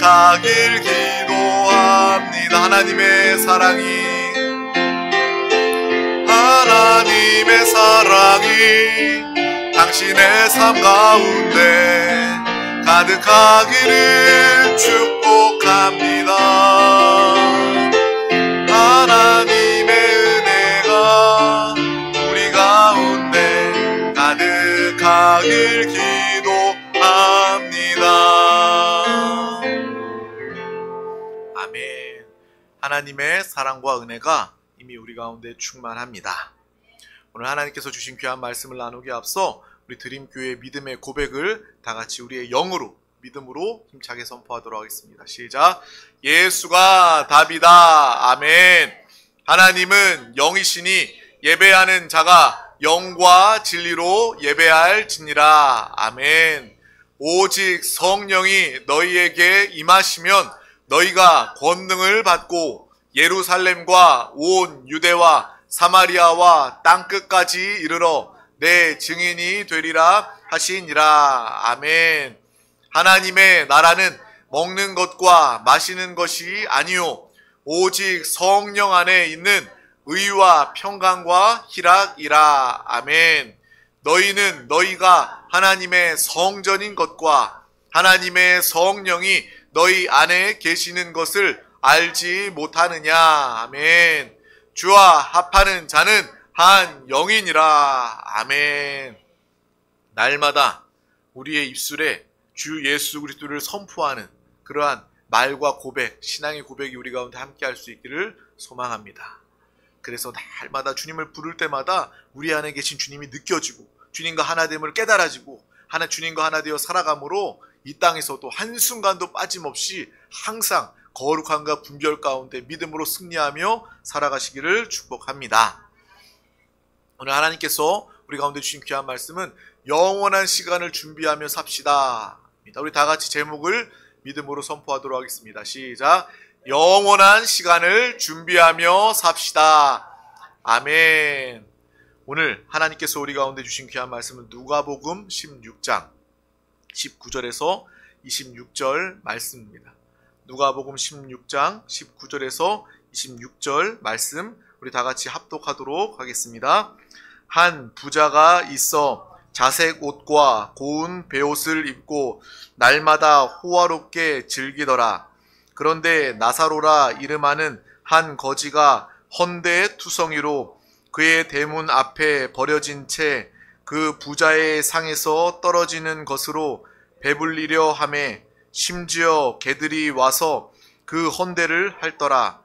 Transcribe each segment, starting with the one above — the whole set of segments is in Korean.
가득하길 기도합니다. 하나님의 사랑이 당신의 삶 가운데 가득하기를 축복합니다. 하나님의 은혜가 우리 가운데 가득하길 기도합니다. 아멘. 하나님의 사랑과 은혜가 이미 우리 가운데 충만합니다. 오늘 하나님께서 주신 귀한 말씀을 나누기에 앞서 우리 드림교회 믿음의 고백을 다 같이 우리의 영으로, 믿음으로 힘차게 선포하도록 하겠습니다. 시작. 예수가 답이다. 아멘. 하나님은 영이시니 예배하는 자가 영과 진리로 예배할지니라. 아멘. 오직 성령이 너희에게 임하시면 너희가 권능을 받고 예루살렘과 온 유대와 사마리아와 땅끝까지 이르러 내 증인이 되리라 하시니라. 아멘. 하나님의 나라는 먹는 것과 마시는 것이 아니요 오직 성령 안에 있는 의와 평강과 희락이라. 아멘. 너희는 너희가 하나님의 성전인 것과 하나님의 성령이 너희 안에 계시는 것을 알지 못하느냐. 아멘. 주와 합하는 자는 한 영이니라. 아멘. 날마다 우리의 입술에 주 예수 그리스도를 선포하는 그러한 말과 고백, 신앙의 고백이 우리 가운데 함께 할 수 있기를 소망합니다. 그래서 날마다 주님을 부를 때마다 우리 안에 계신 주님이 느껴지고 주님과 하나됨을 깨달아지고 주님과 하나 되어 살아감으로 이 땅에서도 한순간도 빠짐없이 항상 거룩함과 분별 가운데 믿음으로 승리하며 살아가시기를 축복합니다. 오늘 하나님께서 우리 가운데 주신 귀한 말씀은 영원한 시간을 준비하며 삽시다. 우리 다 같이 제목을 믿음으로 선포하도록 하겠습니다. 시작. 영원한 시간을 준비하며 삽시다. 아멘. 오늘 하나님께서 우리 가운데 주신 귀한 말씀은 누가복음 16장 19절에서 26절 말씀입니다. 누가복음 16장 19절에서 26절 말씀 우리 다 같이 합독하도록 하겠습니다. 한 부자가 있어 자색 옷과 고운 베옷을 입고 날마다 호화롭게 즐기더라. 그런데 나사로라 이름하는 한 거지가 헌데 투성이로 그의 대문 앞에 버려진 채 그 부자의 상에서 떨어지는 것으로 배불리려 하매 심지어 개들이 와서 그 헌데를 핥더라.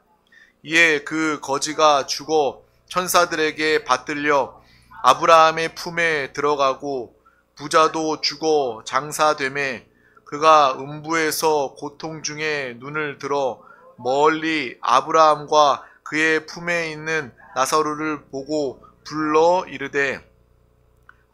이에 그 거지가 죽어 천사들에게 받들려 아브라함의 품에 들어가고 부자도 죽어 장사되매 그가 음부에서 고통 중에 눈을 들어 멀리 아브라함과 그의 품에 있는 나사로를 보고 불러 이르되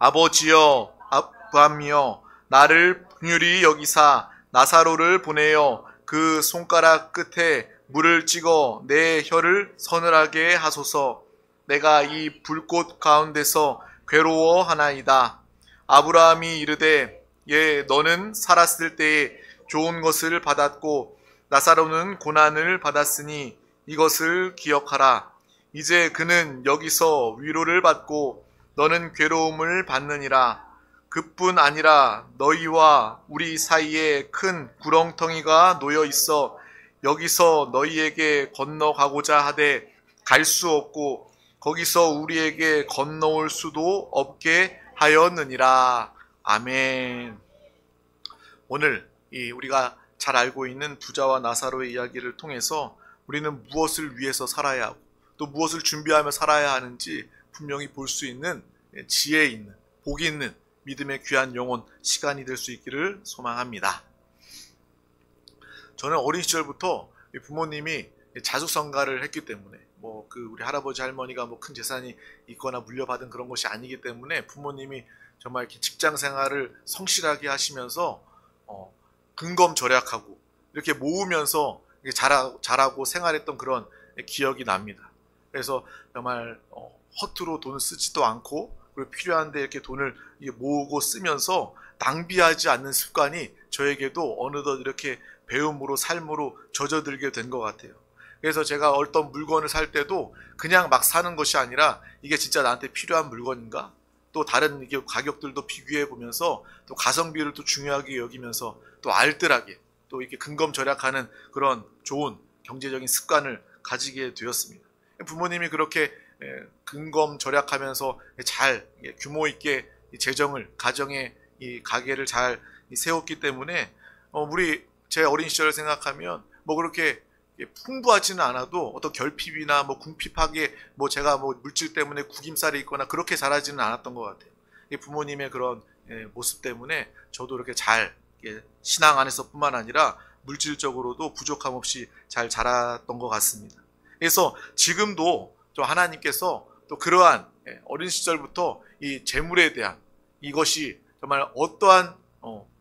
아버지여 아브라함이여 나를 긍휼히 여기사 나사로를 보내어 그 손가락 끝에 물을 찍어 내 혀를 서늘하게 하소서. 내가 이 불꽃 가운데서 괴로워하나이다. 아브라함이 이르되 예 너는 살았을 때에 좋은 것을 받았고 나사로는 고난을 받았으니 이것을 기억하라. 이제 그는 여기서 위로를 받고 너는 괴로움을 받느니라. 그뿐 아니라 너희와 우리 사이에 큰 구렁텅이가 놓여 있어 여기서 너희에게 건너가고자 하되 갈 수 없고 거기서 우리에게 건너올 수도 없게 하였느니라. 아멘. 오늘 우리가 잘 알고 있는 부자와 나사로의 이야기를 통해서 우리는 무엇을 위해서 살아야 하고 또 무엇을 준비하며 살아야 하는지 분명히 볼 수 있는 지혜 있는 복이 있는 믿음의 귀한 영혼 시간이 될 수 있기를 소망합니다. 저는 어린 시절부터 부모님이 자숙성가를 했기 때문에 우리 할아버지 할머니가 큰 재산이 있거나 물려받은 그런 것이 아니기 때문에 부모님이 정말 이렇게 직장 생활을 성실하게 하시면서 근검절약하고 이렇게 모으면서 잘하고 생활했던 그런 기억이 납니다. 그래서 정말 허투루 돈을 쓰지도 않고 그리고 필요한데 이렇게 돈을 모으고 쓰면서 낭비하지 않는 습관이 저에게도 어느덧 이렇게 배움으로 삶으로 젖어들게 된 것 같아요. 그래서 제가 어떤 물건을 살 때도 그냥 막 사는 것이 아니라 이게 진짜 나한테 필요한 물건인가? 또 다른 이게 가격들도 비교해 보면서 또 가성비를 또 중요하게 여기면서 또 알뜰하게 또 이렇게 근검절약하는 그런 좋은 경제적인 습관을 가지게 되었습니다. 부모님이 그렇게 근검절약하면서 잘 규모 있게 재정을 가정의 이 가게를 잘 세웠기 때문에 우리 제 어린 시절을 생각하면 뭐 그렇게 풍부하지는 않아도 어떤 결핍이나 뭐 궁핍하게 뭐 제가 뭐 물질 때문에 구김살이 있거나 그렇게 자라지는 않았던 것 같아요. 부모님의 그런 모습 때문에 저도 이렇게 잘 신앙 안에서뿐만 아니라 물질적으로도 부족함 없이 잘 자랐던 것 같습니다. 그래서 지금도 좀 하나님께서 또 그러한 어린 시절부터 이 재물에 대한 이것이 정말 어떠한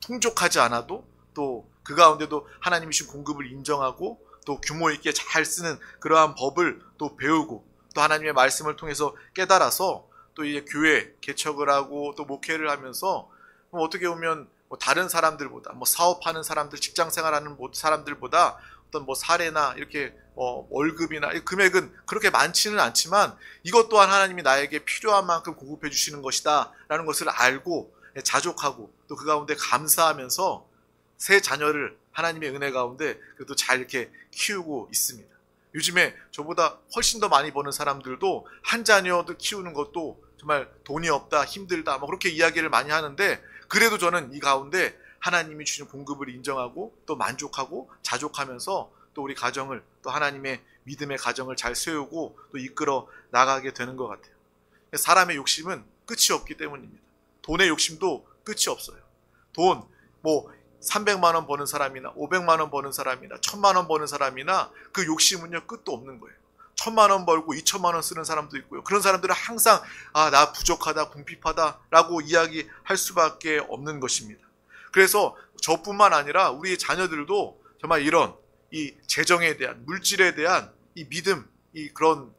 풍족하지 않아도 또 그 가운데도 하나님이 주신 공급을 인정하고 또 규모 있게 잘 쓰는 그러한 법을 또 배우고 또 하나님의 말씀을 통해서 깨달아서 또 이제 교회 개척을 하고 또 목회를 하면서 어떻게 보면 다른 사람들보다 사업하는 사람들, 직장 생활하는 사람들보다 어떤 사례나 이렇게 월급이나 금액은 그렇게 많지는 않지만 이것 또한 하나님이 나에게 필요한 만큼 공급해 주시는 것이다 라는 것을 알고 자족하고 또 그 가운데 감사하면서 새 자녀를 하나님의 은혜 가운데 그래도 잘 이렇게 키우고 있습니다. 요즘에 저보다 훨씬 더 많이 버는 사람들도 한 자녀들 키우는 것도 정말 돈이 없다, 힘들다 그렇게 이야기를 많이 하는데 그래도 저는 이 가운데 하나님이 주신 공급을 인정하고 또 만족하고 자족하면서 또 우리 가정을 또 하나님의 믿음의 가정을 잘 세우고 또 이끌어 나가게 되는 것 같아요. 사람의 욕심은 끝이 없기 때문입니다. 돈의 욕심도 끝이 없어요. 돈 300만 원 버는 사람이나 500만 원 버는 사람이나 1000만 원 버는 사람이나 그 욕심은요 끝도 없는 거예요. 1000만 원 벌고 2000만 원 쓰는 사람도 있고요. 그런 사람들은 항상 나 부족하다, 궁핍하다 라고 이야기할 수밖에 없는 것입니다. 그래서 저뿐만 아니라 우리 자녀들도 정말 이런 이 재정에 대한 물질에 대한 이 믿음, 이 그런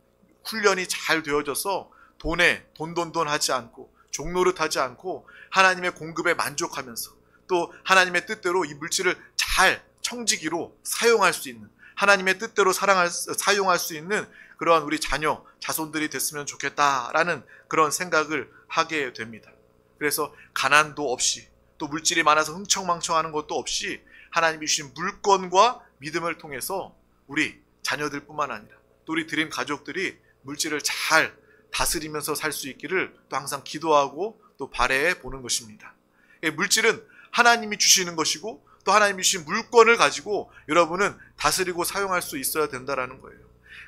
훈련이 잘 되어져서 돈에 돈 하지 않고 종노릇하지 않고 하나님의 공급에 만족하면서 또 하나님의 뜻대로 이 물질을 잘 청지기로 사용할 수 있는 하나님의 뜻대로 사용할 수 있는 그러한 우리 자녀, 자손들이 됐으면 좋겠다라는 그런 생각을 하게 됩니다. 그래서 가난도 없이 또 물질이 많아서 흥청망청하는 것도 없이 하나님이 주신 물건과 믿음을 통해서 우리 자녀들뿐만 아니라 또 우리 드림 가족들이 물질을 잘 다스리면서 살 수 있기를 또 항상 기도하고 또 바라해 보는 것입니다. 물질은 하나님이 주시는 것이고 또 하나님이 주신 물건을 가지고 여러분은 다스리고 사용할 수 있어야 된다는 거예요.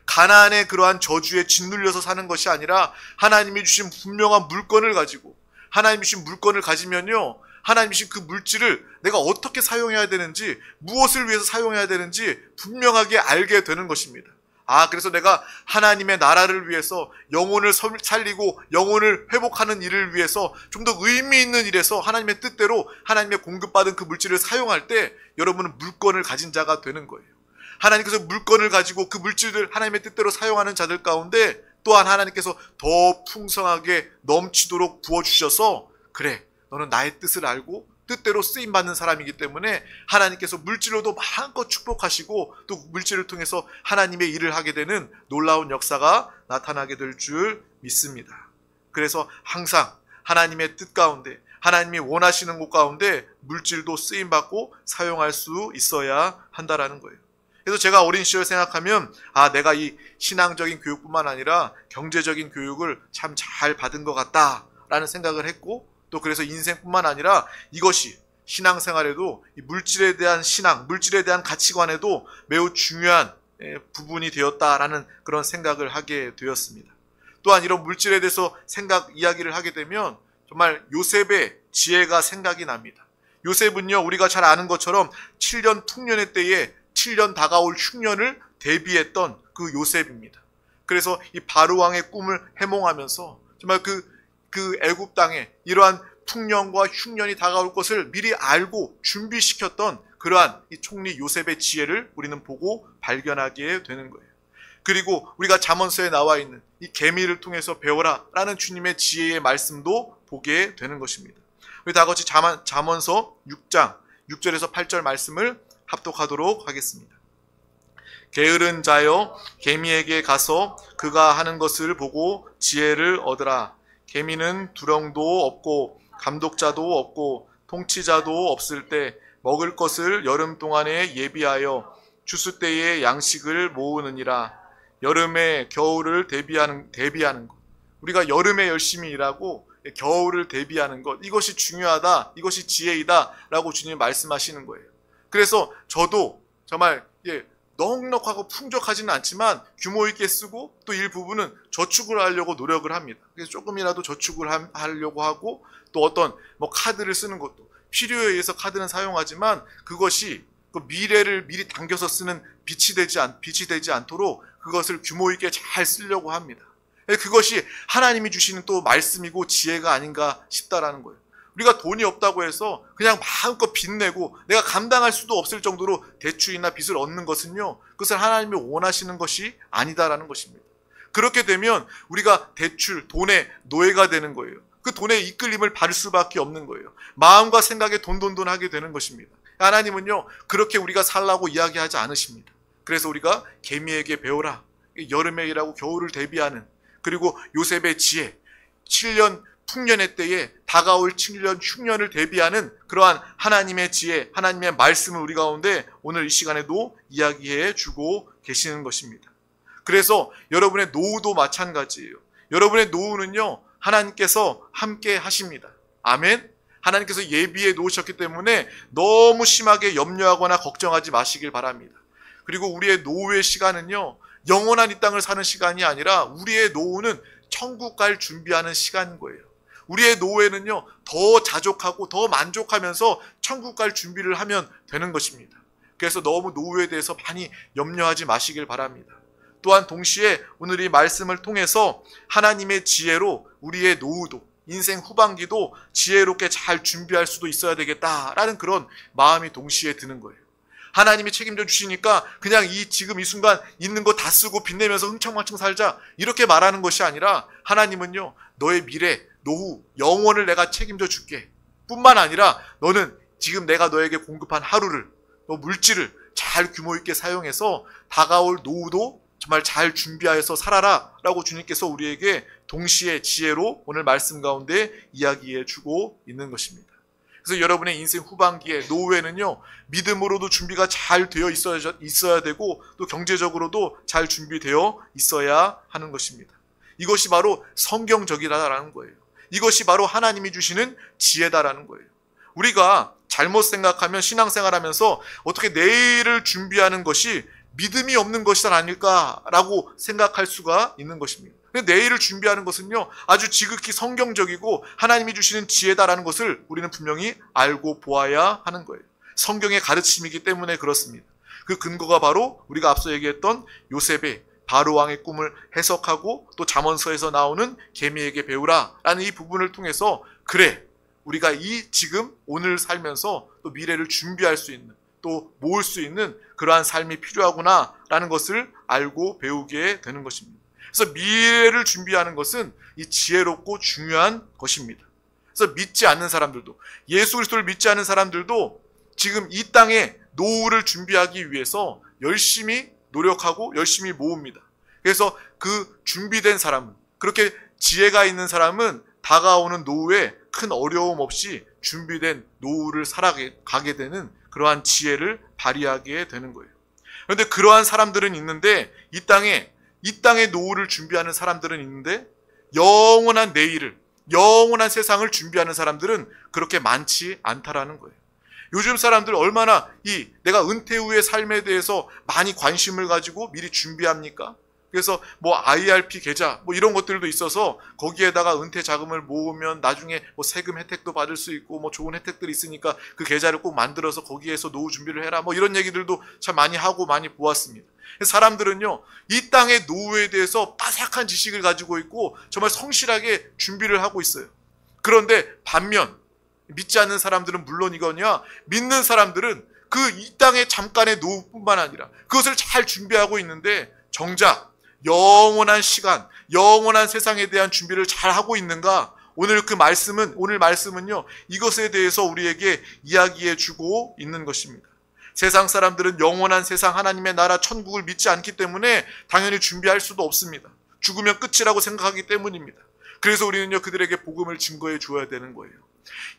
가난의 그러한 저주에 짓눌려서 사는 것이 아니라 하나님이 주신 분명한 물건을 가지고 하나님이 주신 물건을 가지면요 하나님이 주신 그 물질을 내가 어떻게 사용해야 되는지 무엇을 위해서 사용해야 되는지 분명하게 알게 되는 것입니다. 그래서 내가 하나님의 나라를 위해서 영혼을 살리고 영혼을 회복하는 일을 위해서 좀 더 의미 있는 일에서 하나님의 뜻대로 하나님의 공급받은 그 물질을 사용할 때 여러분은 물건을 가진 자가 되는 거예요. 하나님께서 물건을 가지고 그 물질을 하나님의 뜻대로 사용하는 자들 가운데 또한 하나님께서 더 풍성하게 넘치도록 부어주셔서 그래 너는 나의 뜻을 알고 뜻대로 쓰임받는 사람이기 때문에 하나님께서 물질로도 마음껏 축복하시고 또 물질을 통해서 하나님의 일을 하게 되는 놀라운 역사가 나타나게 될 줄 믿습니다. 그래서 항상 하나님의 뜻 가운데 하나님이 원하시는 곳 가운데 물질도 쓰임받고 사용할 수 있어야 한다라는 거예요. 그래서 제가 어린 시절 생각하면 내가 이 신앙적인 교육뿐만 아니라 경제적인 교육을 참 잘 받은 것 같다라는 생각을 했고 또 그래서 인생뿐만 아니라 이것이 신앙생활에도 이 물질에 대한 신앙, 물질에 대한 가치관에도 매우 중요한 부분이 되었다라는 그런 생각을 하게 되었습니다. 또한 이런 물질에 대해서 이야기를 하게 되면 정말 요셉의 지혜가 생각이 납니다. 요셉은요 우리가 잘 아는 것처럼 7년 풍년의 때에 7년 다가올 흉년을 대비했던 그 요셉입니다. 그래서 이 바로왕의 꿈을 해몽하면서 정말 그 애굽 땅에 이러한 풍년과 흉년이 다가올 것을 미리 알고 준비시켰던 그러한 이 총리 요셉의 지혜를 우리는 보고 발견하게 되는 거예요. 그리고 우리가 잠언서에 나와 있는 이 개미를 통해서 배워라 라는 주님의 지혜의 말씀도 보게 되는 것입니다. 우리 다 같이 잠언서 6장 6절에서 8절 말씀을 합독하도록 하겠습니다. 게으른 자여 개미에게 가서 그가 하는 것을 보고 지혜를 얻으라. 개미는 두령도 없고 감독자도 없고 통치자도 없을 때 먹을 것을 여름 동안에 예비하여 추수 때에 양식을 모으느니라. 여름에 겨울을 대비하는 것. 우리가 여름에 열심히 일하고 겨울을 대비하는 것. 이것이 중요하다. 이것이 지혜이다. 라고 주님 말씀하시는 거예요. 그래서 저도 정말 넉넉하고 풍족하지는 않지만 규모 있게 쓰고 또 일부분은 저축을 하려고 노력을 합니다. 그래서 조금이라도 저축을 하려고 하고 또 어떤 카드를 쓰는 것도 필요에 의해서 카드는 사용하지만 그것이 그 미래를 미리 당겨서 쓰는 빛이 되지 않도록 그것을 규모 있게 잘 쓰려고 합니다. 그것이 하나님이 주시는 또 말씀이고 지혜가 아닌가 싶다라는 거예요. 우리가 돈이 없다고 해서 그냥 마음껏 빚내고 내가 감당할 수도 없을 정도로 대출이나 빚을 얻는 것은요, 그것을 하나님이 원하시는 것이 아니다라는 것입니다. 그렇게 되면 우리가 대출, 돈의 노예가 되는 거예요. 그 돈의 이끌림을 받을 수밖에 없는 거예요. 마음과 생각에 돈돈돈 하게 되는 것입니다. 하나님은요, 그렇게 우리가 살라고 이야기하지 않으십니다. 그래서 우리가 개미에게 배우라. 여름에 일하고 겨울을 대비하는, 그리고 요셉의 지혜, 7년 풍년의 때에 다가올 7년 흉년을 대비하는 그러한 하나님의 지혜, 하나님의 말씀을 우리 가운데 오늘 이 시간에도 이야기해 주고 계시는 것입니다. 그래서 여러분의 노후도 마찬가지예요. 여러분의 노후는요, 하나님께서 함께 하십니다. 아멘. 하나님께서 예비해 놓으셨기 때문에 너무 심하게 염려하거나 걱정하지 마시길 바랍니다. 그리고 우리의 노후의 시간은요, 영원한 이 땅을 사는 시간이 아니라 우리의 노후는 천국 갈 준비하는 시간인 거예요. 우리의 노후에는요, 더 자족하고 더 만족하면서 천국 갈 준비를 하면 되는 것입니다. 그래서 너무 노후에 대해서 많이 염려하지 마시길 바랍니다. 또한 동시에 오늘 이 말씀을 통해서 하나님의 지혜로 우리의 노후도, 인생 후반기도 지혜롭게 잘 준비할 수도 있어야 되겠다라는 그런 마음이 동시에 드는 거예요. 하나님이 책임져 주시니까 그냥 지금 이 순간 있는 거 다 쓰고 빚내면서 흥청망청 살자 이렇게 말하는 것이 아니라, 하나님은요, 너의 미래, 노후, 영원을 내가 책임져 줄게 뿐만 아니라 너는 지금 내가 너에게 공급한 하루를, 너 물질을 잘 규모 있게 사용해서 다가올 노후도 정말 잘 준비하여서 살아라 라고 주님께서 우리에게 동시에 지혜로 오늘 말씀 가운데 이야기해 주고 있는 것입니다. 그래서 여러분의 인생 후반기에, 노후에는요, 믿음으로도 준비가 잘 되어 있어야 되고 또 경제적으로도 잘 준비되어 있어야 하는 것입니다. 이것이 바로 성경적이다라는 거예요. 이것이 바로 하나님이 주시는 지혜다라는 거예요. 우리가 잘못 생각하면 신앙생활하면서 어떻게 내일을 준비하는 것이 믿음이 없는 것이 아닐까라고 생각할 수가 있는 것입니다. 근데 내일을 준비하는 것은요, 아주 지극히 성경적이고 하나님이 주시는 지혜다라는 것을 우리는 분명히 알고 보아야 하는 거예요. 성경의 가르침이기 때문에 그렇습니다. 그 근거가 바로 우리가 앞서 얘기했던 요셉의 바로왕의 꿈을 해석하고 또 잠언서에서 나오는 개미에게 배우라 라는 이 부분을 통해서, 그래, 우리가 지금 오늘 살면서 또 미래를 준비할 수 있는, 또 모을 수 있는 그러한 삶이 필요하구나 라는 것을 알고 배우게 되는 것입니다. 그래서 미래를 준비하는 것은 이 지혜롭고 중요한 것입니다. 그래서 믿지 않는 사람들도, 예수 그리스도를 믿지 않는 사람들도 지금 이 땅에 노후를 준비하기 위해서 열심히 노력하고 열심히 모읍니다. 그래서 그 준비된 사람은, 그렇게 지혜가 있는 사람은 다가오는 노후에 큰 어려움 없이 준비된 노후를 살아가게 되는 그러한 지혜를 발휘하게 되는 거예요. 그런데 그러한 사람들은 있는데, 이 땅의 노후를 준비하는 사람들은 있는데, 영원한 내일을, 영원한 세상을 준비하는 사람들은 그렇게 많지 않다라는 거예요. 요즘 사람들 얼마나 내가 은퇴 후의 삶에 대해서 많이 관심을 가지고 미리 준비합니까? 그래서 IRP 계좌 이런 것들도 있어서 거기에다가 은퇴 자금을 모으면 나중에 세금 혜택도 받을 수 있고 좋은 혜택들이 있으니까 그 계좌를 꼭 만들어서 거기에서 노후 준비를 해라 이런 얘기들도 참 많이 하고 많이 보았습니다. 사람들은요, 이 땅의 노후에 대해서 빠삭한 지식을 가지고 있고 정말 성실하게 준비를 하고 있어요. 그런데 반면 믿지 않는 사람들은 물론이거니와 믿는 사람들은 이 땅의 잠깐의 노후뿐만 아니라 그것을 잘 준비하고 있는데, 정작 영원한 시간, 영원한 세상에 대한 준비를 잘 하고 있는가? 오늘 말씀은요, 이것에 대해서 우리에게 이야기해 주고 있는 것입니다. 세상 사람들은 영원한 세상 하나님의 나라 천국을 믿지 않기 때문에 당연히 준비할 수도 없습니다. 죽으면 끝이라고 생각하기 때문입니다. 그래서 우리는요, 그들에게 복음을 증거해 주어야 되는 거예요.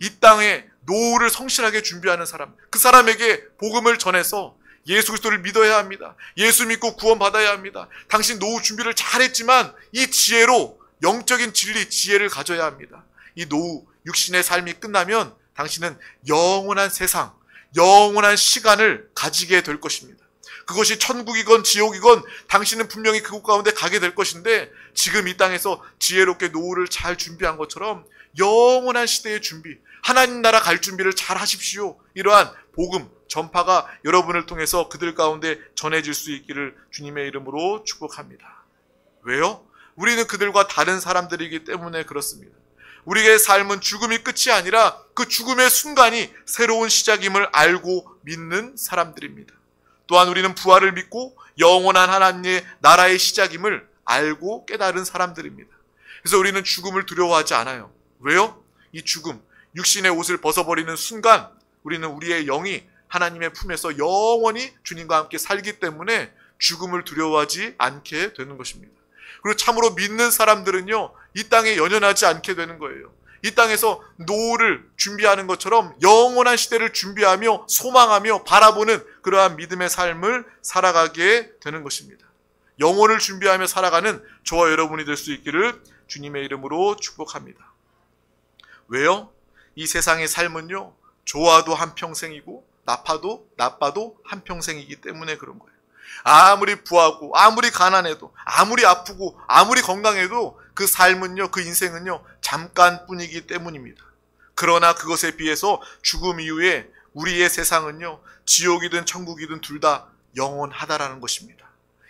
이 땅에 노후를 성실하게 준비하는 사람, 그 사람에게 복음을 전해서 예수 그리스도를 믿어야 합니다. 예수 믿고 구원받아야 합니다. 당신 노후 준비를 잘했지만 이 지혜로 영적인 진리, 지혜를 가져야 합니다. 이 노후, 육신의 삶이 끝나면 당신은 영원한 세상, 영원한 시간을 가지게 될 것입니다. 그것이 천국이건 지옥이건 당신은 분명히 그곳 가운데 가게 될 것인데, 지금 이 땅에서 지혜롭게 노후를 잘 준비한 것처럼 영원한 시대의 준비, 하나님 나라 갈 준비를 잘 하십시오. 이러한 복음 전파가 여러분을 통해서 그들 가운데 전해질 수 있기를 주님의 이름으로 축복합니다. 왜요? 우리는 그들과 다른 사람들이기 때문에 그렇습니다. 우리의 삶은 죽음이 끝이 아니라 그 죽음의 순간이 새로운 시작임을 알고 믿는 사람들입니다. 또한 우리는 부활을 믿고 영원한 하나님의 나라의 시작임을 알고 깨달은 사람들입니다. 그래서 우리는 죽음을 두려워하지 않아요. 왜요? 이 죽음, 육신의 옷을 벗어버리는 순간 우리는 우리의 영이 하나님의 품에서 영원히 주님과 함께 살기 때문에 죽음을 두려워하지 않게 되는 것입니다. 그리고 참으로 믿는 사람들은요, 이 땅에 연연하지 않게 되는 거예요. 이 땅에서 노후를 준비하는 것처럼 영원한 시대를 준비하며 소망하며 바라보는 그러한 믿음의 삶을 살아가게 되는 것입니다. 영혼을 준비하며 살아가는 저와 여러분이 될 수 있기를 주님의 이름으로 축복합니다. 왜요? 이 세상의 삶은요, 좋아도 한평생이고 나빠도 한평생이기 때문에 그런 거예요. 아무리 부하고 아무리 가난해도 아무리 아프고 아무리 건강해도 그 삶은요, 그 인생은요, 잠깐뿐이기 때문입니다. 그러나 그것에 비해서 죽음 이후에 우리의 세상은요, 지옥이든 천국이든 둘 다 영원하다라는 것입니다.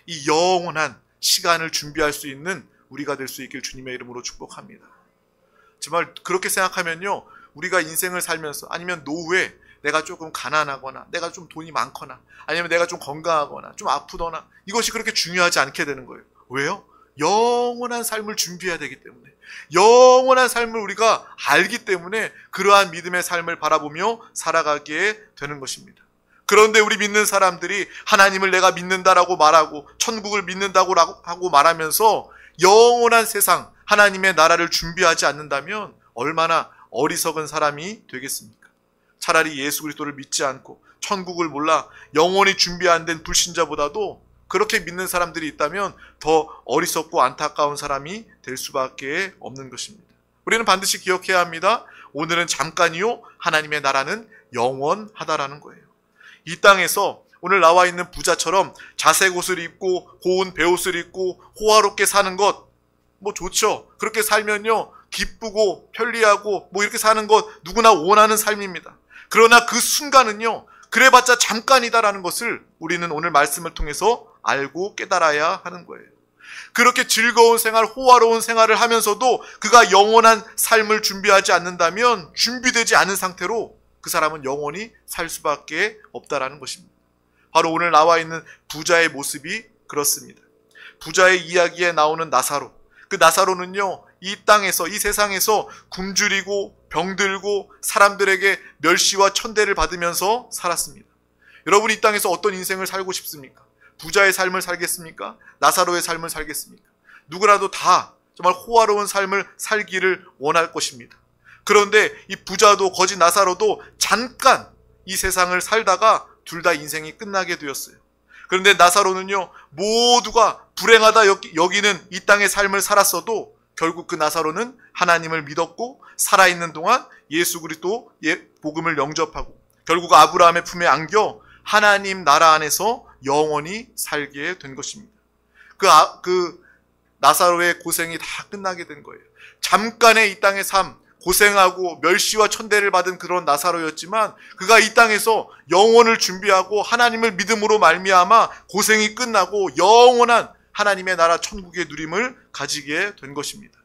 이 영원한 시간을 준비할 수 있는 우리가 될 수 있길 주님의 이름으로 축복합니다. 정말 그렇게 생각하면요, 우리가 인생을 살면서 아니면 노후에 내가 조금 가난하거나 내가 좀 돈이 많거나 아니면 내가 좀 건강하거나 좀 아프거나 이것이 그렇게 중요하지 않게 되는 거예요. 왜요? 영원한 삶을 준비해야 되기 때문에, 영원한 삶을 우리가 알기 때문에 그러한 믿음의 삶을 바라보며 살아가게 되는 것입니다. 그런데 우리 믿는 사람들이 하나님을 내가 믿는다라고 말하고 천국을 믿는다고 하고 말하면서 영원한 세상 하나님의 나라를 준비하지 않는다면 얼마나 어리석은 사람이 되겠습니까? 차라리 예수 그리스도를 믿지 않고 천국을 몰라 영원히 준비 안 된 불신자보다도 그렇게 믿는 사람들이 있다면 더 어리석고 안타까운 사람이 될 수밖에 없는 것입니다. 우리는 반드시 기억해야 합니다. 오늘은 잠깐이요, 하나님의 나라는 영원하다라는 거예요. 이 땅에서 오늘 나와 있는 부자처럼 자색 옷을 입고 고운 베옷을 입고 호화롭게 사는 것, 뭐 좋죠. 그렇게 살면요, 기쁘고 편리하고 뭐 이렇게 사는 것 누구나 원하는 삶입니다. 그러나 그 순간은요, 그래봤자 잠깐이다라는 것을 우리는 오늘 말씀을 통해서 알고 깨달아야 하는 거예요. 그렇게 즐거운 생활, 호화로운 생활을 하면서도 그가 영원한 삶을 준비하지 않는다면 준비되지 않은 상태로 그 사람은 영원히 살 수밖에 없다라는 것입니다. 바로 오늘 나와 있는 부자의 모습이 그렇습니다. 부자의 이야기에 나오는 나사로, 그 나사로는요, 이 땅에서, 이 세상에서 굶주리고 병들고 사람들에게 멸시와 천대를 받으면서 살았습니다. 여러분, 이 땅에서 어떤 인생을 살고 싶습니까? 부자의 삶을 살겠습니까? 나사로의 삶을 살겠습니까? 누구라도 다 정말 호화로운 삶을 살기를 원할 것입니다. 그런데 이 부자도 거짓 나사로도 잠깐 이 세상을 살다가 둘 다 인생이 끝나게 되었어요. 그런데 나사로는요, 모두가 불행하다 여기는 이 땅의 삶을 살았어도 결국 그 나사로는 하나님을 믿었고 살아있는 동안 예수 그리스도의 복음을 영접하고 결국 아브라함의 품에 안겨 하나님 나라 안에서 영원히 살게 된 것입니다. 그 나사로의 고생이 다 끝나게 된 거예요. 잠깐의 이 땅의 삶, 고생하고 멸시와 천대를 받은 그런 나사로였지만 그가 이 땅에서 영원을 준비하고 하나님을 믿음으로 말미암아 고생이 끝나고 영원한 하나님의 나라 천국의 누림을 가지게 된 것입니다.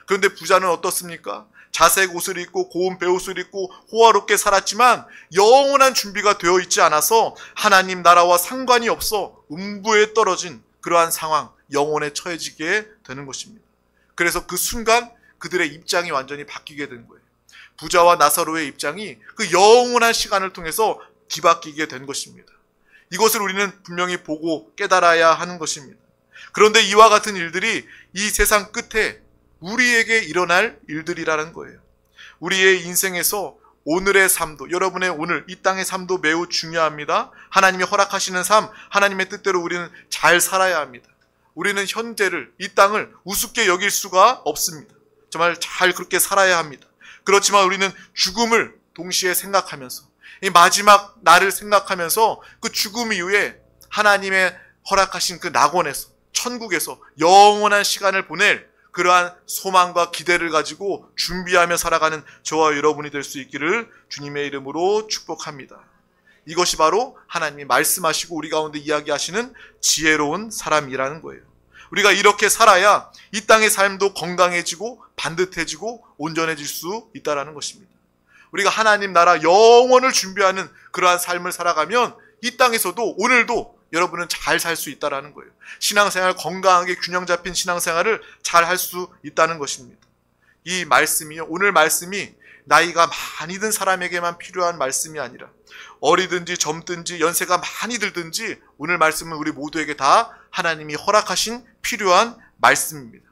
그런데 부자는 어떻습니까? 자색 옷을 입고 고운 베옷을 입고 호화롭게 살았지만 영원한 준비가 되어 있지 않아서 하나님 나라와 상관이 없어 음부에 떨어진 그러한 상황, 영혼에 처해지게 되는 것입니다. 그래서 그 순간 그들의 입장이 완전히 바뀌게 된 거예요. 부자와 나사로의 입장이 그 영원한 시간을 통해서 뒤바뀌게 된 것입니다. 이것을 우리는 분명히 보고 깨달아야 하는 것입니다. 그런데 이와 같은 일들이 이 세상 끝에 우리에게 일어날 일들이라는 거예요. 우리의 인생에서 오늘의 삶도, 여러분의 오늘 이 땅의 삶도 매우 중요합니다. 하나님이 허락하시는 삶, 하나님의 뜻대로 우리는 잘 살아야 합니다. 우리는 현재를, 이 땅을 우습게 여길 수가 없습니다. 정말 잘 그렇게 살아야 합니다. 그렇지만 우리는 죽음을 동시에 생각하면서, 이 마지막 날을 생각하면서 그 죽음 이후에 하나님의 허락하신 그 낙원에서, 천국에서 영원한 시간을 보낼 그러한 소망과 기대를 가지고 준비하며 살아가는 저와 여러분이 될 수 있기를 주님의 이름으로 축복합니다. 이것이 바로 하나님이 말씀하시고 우리 가운데 이야기하시는 지혜로운 사람이라는 거예요. 우리가 이렇게 살아야 이 땅의 삶도 건강해지고 반듯해지고 온전해질 수 있다는 것입니다. 우리가 하나님 나라 영원을 준비하는 그러한 삶을 살아가면 이 땅에서도 오늘도 여러분은 잘 살 수 있다는 거예요. 신앙생활 건강하게 균형 잡힌 신앙생활을 잘 할 수 있다는 것입니다. 이 말씀이요, 오늘 말씀이 나이가 많이 든 사람에게만 필요한 말씀이 아니라 어리든지 젊든지 연세가 많이 들든지 오늘 말씀은 우리 모두에게 다 하나님이 허락하신 필요한 말씀입니다.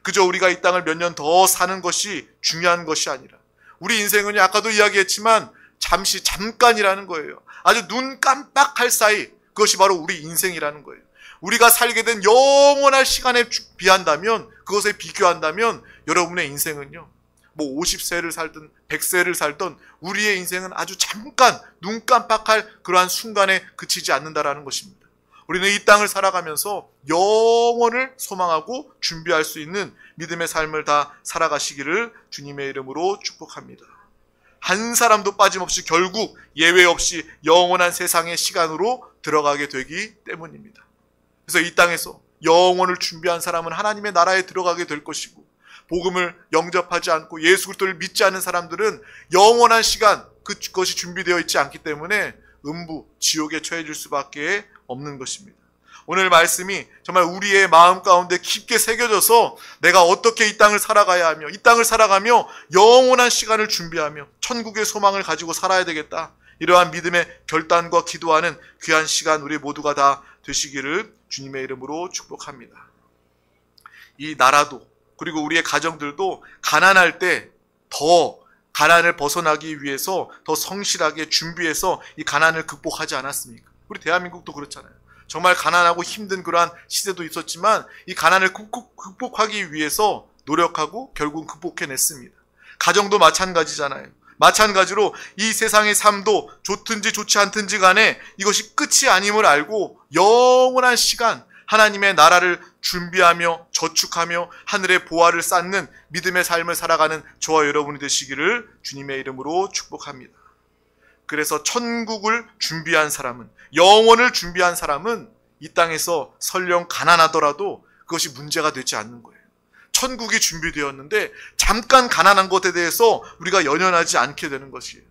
그저 우리가 이 땅을 몇 년 더 사는 것이 중요한 것이 아니라 우리 인생은 아까도 이야기했지만 잠깐이라는 거예요. 아주 눈 깜빡할 사이, 그것이 바로 우리 인생이라는 거예요. 우리가 살게 된 영원한 시간에 비한다면, 그것에 비교한다면 여러분의 인생은요, 50세를 살든 100세를 살든 우리의 인생은 아주 잠깐 눈 깜빡할 그러한 순간에 그치지 않는다라는 것입니다. 우리는 이 땅을 살아가면서 영원을 소망하고 준비할 수 있는 믿음의 삶을 다 살아가시기를 주님의 이름으로 축복합니다. 한 사람도 빠짐없이 결국 예외 없이 영원한 세상의 시간으로 들어가게 되기 때문입니다. 그래서 이 땅에서 영원을 준비한 사람은 하나님의 나라에 들어가게 될 것이고, 복음을 영접하지 않고 예수 그리스도를 믿지 않는 사람들은 영원한 시간, 그것이 준비되어 있지 않기 때문에 음부, 지옥에 처해질 수밖에 없는 것입니다. 오늘 말씀이 정말 우리의 마음 가운데 깊게 새겨져서 내가 어떻게 이 땅을 살아가야 하며, 이 땅을 살아가며 영원한 시간을 준비하며 천국의 소망을 가지고 살아야 되겠다, 이러한 믿음의 결단과 기도하는 귀한 시간 우리 모두가 다 되시기를 주님의 이름으로 축복합니다. 이 나라도, 그리고 우리의 가정들도 가난할 때 더 가난을 벗어나기 위해서 더 성실하게 준비해서 이 가난을 극복하지 않았습니까? 우리 대한민국도 그렇잖아요. 정말 가난하고 힘든 그러한 시대도 있었지만 이 가난을 극복하기 위해서 노력하고 결국 극복해냈습니다. 가정도 마찬가지잖아요. 마찬가지로 이 세상의 삶도 좋든지 좋지 않든지 간에 이것이 끝이 아님을 알고 영원한 시간 하나님의 나라를 준비하며 저축하며 하늘의 보화를 쌓는 믿음의 삶을 살아가는 저와 여러분이 되시기를 주님의 이름으로 축복합니다. 그래서 천국을 준비한 사람은, 영원을 준비한 사람은 이 땅에서 설령 가난하더라도 그것이 문제가 되지 않는 거예요. 천국이 준비되었는데 잠깐 가난한 것에 대해서 우리가 연연하지 않게 되는 것이에요.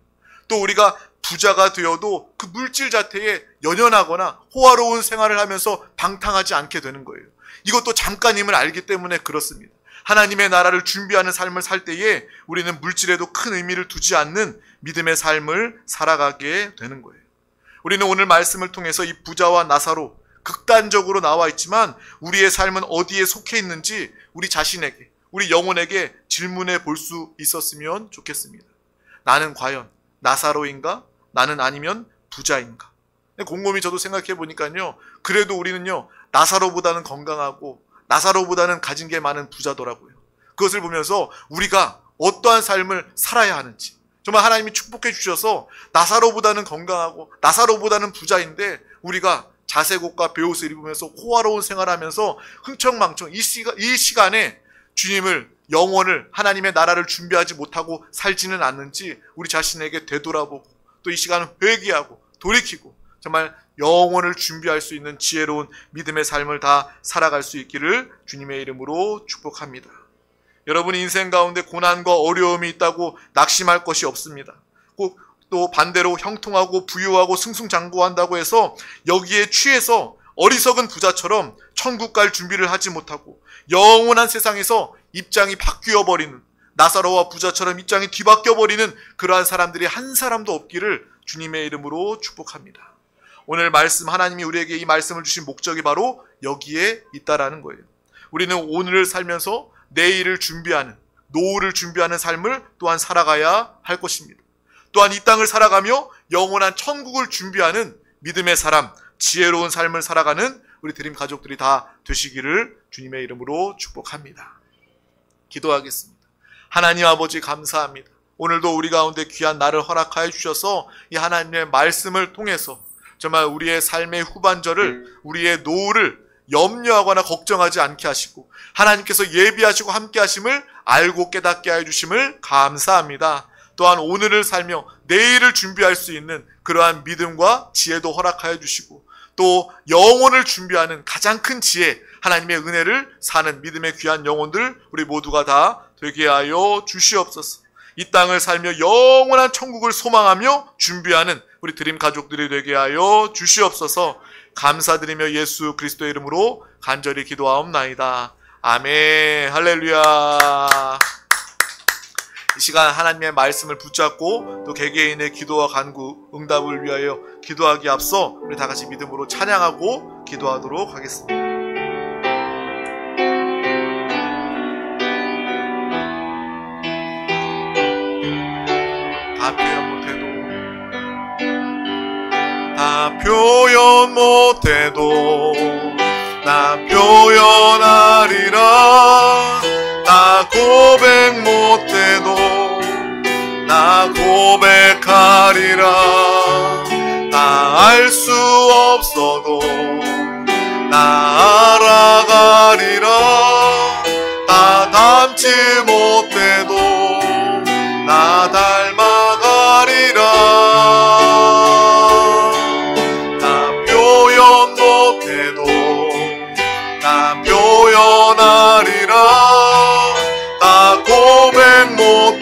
또 우리가 부자가 되어도 그 물질 자체에 연연하거나 호화로운 생활을 하면서 방탕하지 않게 되는 거예요. 이것도 잠깐임을 알기 때문에 그렇습니다. 하나님의 나라를 준비하는 삶을 살 때에 우리는 물질에도 큰 의미를 두지 않는 믿음의 삶을 살아가게 되는 거예요. 우리는 오늘 말씀을 통해서 이 부자와 나사로 극단적으로 나와 있지만 우리의 삶은 어디에 속해 있는지 우리 자신에게, 우리 영혼에게 질문해 볼 수 있었으면 좋겠습니다. 나는 과연 나사로인가? 나는 아니면 부자인가? 곰곰이 저도 생각해 보니까요, 그래도 우리는요 나사로보다는 건강하고 나사로보다는 가진 게 많은 부자더라고요. 그것을 보면서 우리가 어떠한 삶을 살아야 하는지, 정말 하나님이 축복해 주셔서 나사로보다는 건강하고 나사로보다는 부자인데 우리가 자색옷과 베옷을 입으면서 호화로운 생활하면서 흥청망청 이 시간에 주님을, 영원을, 하나님의 나라를 준비하지 못하고 살지는 않는지 우리 자신에게 되돌아보고 또 이 시간을 회개하고 돌이키고 정말 영원을 준비할 수 있는 지혜로운 믿음의 삶을 다 살아갈 수 있기를 주님의 이름으로 축복합니다. 여러분 인생 가운데 고난과 어려움이 있다고 낙심할 것이 없습니다. 꼭 또 반대로 형통하고 부유하고 승승장구한다고 해서 여기에 취해서 어리석은 부자처럼 천국 갈 준비를 하지 못하고 영원한 세상에서 입장이 바뀌어 버리는, 나사로와 부자처럼 입장이 뒤바뀌어 버리는 그러한 사람들이 한 사람도 없기를 주님의 이름으로 축복합니다. 오늘 말씀, 하나님이 우리에게 이 말씀을 주신 목적이 바로 여기에 있다라는 거예요. 우리는 오늘을 살면서 내일을 준비하는, 노후를 준비하는 삶을 또한 살아가야 할 것입니다. 또한 이 땅을 살아가며 영원한 천국을 준비하는 믿음의 사람, 지혜로운 삶을 살아가는 우리 드림 가족들이 다 되시기를 주님의 이름으로 축복합니다. 기도하겠습니다. 하나님 아버지 감사합니다. 오늘도 우리 가운데 귀한 날을 허락하여 주셔서 이 하나님의 말씀을 통해서 정말 우리의 삶의 후반절을, 우리의 노후를 염려하거나 걱정하지 않게 하시고 하나님께서 예비하시고 함께 하심을 알고 깨닫게 하여 주심을 감사합니다. 또한 오늘을 살며 내일을 준비할 수 있는 그러한 믿음과 지혜도 허락하여 주시고 또 영혼을 준비하는 가장 큰 지혜, 하나님의 은혜를 사는 믿음의 귀한 영혼들 우리 모두가 다 되게 하여 주시옵소서. 이 땅을 살며 영원한 천국을 소망하며 준비하는 우리 드림 가족들이 되게 하여 주시옵소서. 감사드리며 예수 그리스도의 이름으로 간절히 기도하옵나이다. 아멘. 할렐루야. 이 시간 하나님의 말씀을 붙잡고 또 개개인의 기도와 간구, 응답을 위하여 기도하기 앞서 우리 다 같이 믿음으로 찬양하고 기도하도록 하겠습니다. 다 표현 못해도 나 표현하리라. 나 고백 못해도 나 고백하리라. 나 알 수 없어도 나 알아가리라. 나 닮지 못해도 나 닮아가리라. 나 표현 못해도 나 표현하리라. 나 고백 못